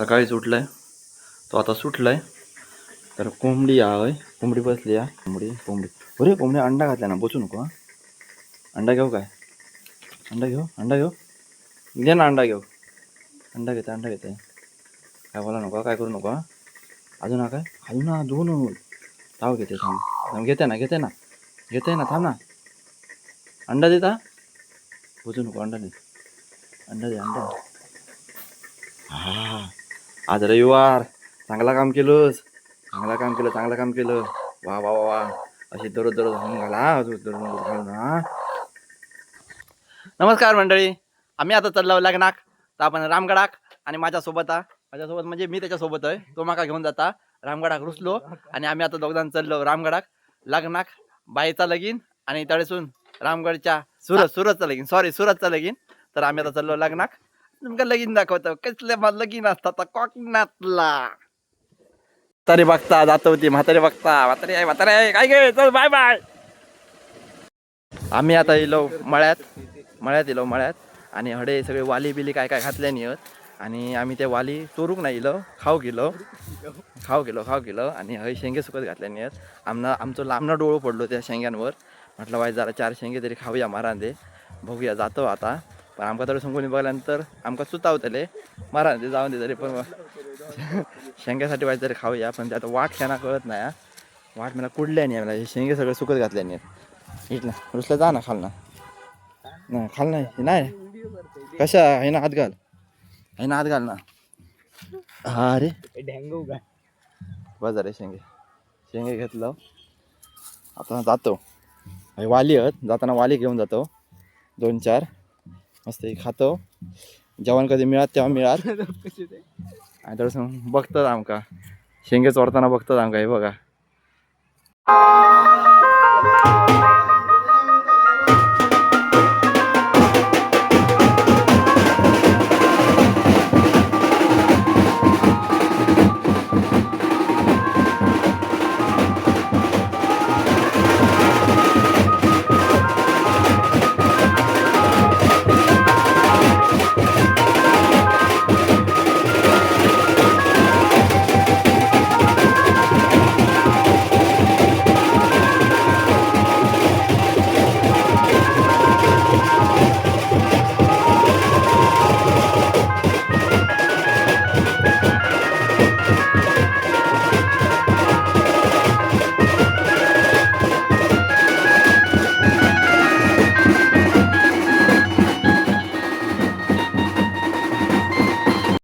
सकाळीच उठलाय तो आता सुटलाय. तर कोंबडी आहे, कोंबडी बसली आहे. कोंबडी अरे कोंबडी अंडा घातला ना, बसू नको. अंडा घेऊ काय? अंडा घेऊ घे ना, अंडा घेऊ. अंडा घेते काय बोला नको, काय करू नको. अजून हा काय अजून ना दोन ताव घेते. थांब घेते ना थांब ना. अंडा देता बसू नको. अंडा दे. हा आज रविवार, चांगला काम केलं. वा वा वा वा. अशी दररोज घालून घाला. नमस्कार मंडळी, आम्ही आता चाललो लग्नाक. तर आपण रामगडाक आणि माझ्यासोबत म्हणजे मी त्याच्यासोबत आहे. तो माका घेऊन जाता रामगडाक रुसलो. आणि आम्ही आता दोघांना चाललो रामगडाक लग्नाक. बाईचा लगीन आणि तळेसून रामगडच्या सुरतचा लगीन. तर आम्ही आता चाललो लग्नाक. तुमका लगीन दाखवतो. कसले लगीन असतात कोकणातला. म्हातारी बघता जात होती. म्हातारी आहे काय गे. चल बाय बाय. आम्ही आता येलो मळ्यात आणि हडे सगळे वाली बिली काय घातले नाही. आणि आम्ही ते वाली चोरूक नाही इलो, खाऊ गेलो. आणि हय शेंगे सुकत घातले नाही. आमचं लांबणं डोळं पडलो त्या शेंग्यांवर. म्हटलं वाईट जरा 4 शेंगे तरी खाऊया मारांदे. बघूया जातो आता. पण आमका तरी संगून बघल्यानंतर आमका सुतावतले मारांदे जाऊन दे तरी. पण शेंग्यासाठी वाईट तरी खाऊया. पण ते आता वाट खेळा कळत नाही. वाट मला कुडल्या नाही. मला हे शेंगे सगळे सुकत घातले नाही. इथला रुसला जा ना खाल नाही कशा आहे ना, हात घाल ना. हा रे बस रे. शेंगे घेतलं. आता जातो वाली जाताना वाली घेऊन जातो 2-4 मस्त खातो. जेवण कधी मिळत तेव्हा मिळाल. आणि तर बघतात आमका शेंगे चोरताना बघतात आमका. हे बघा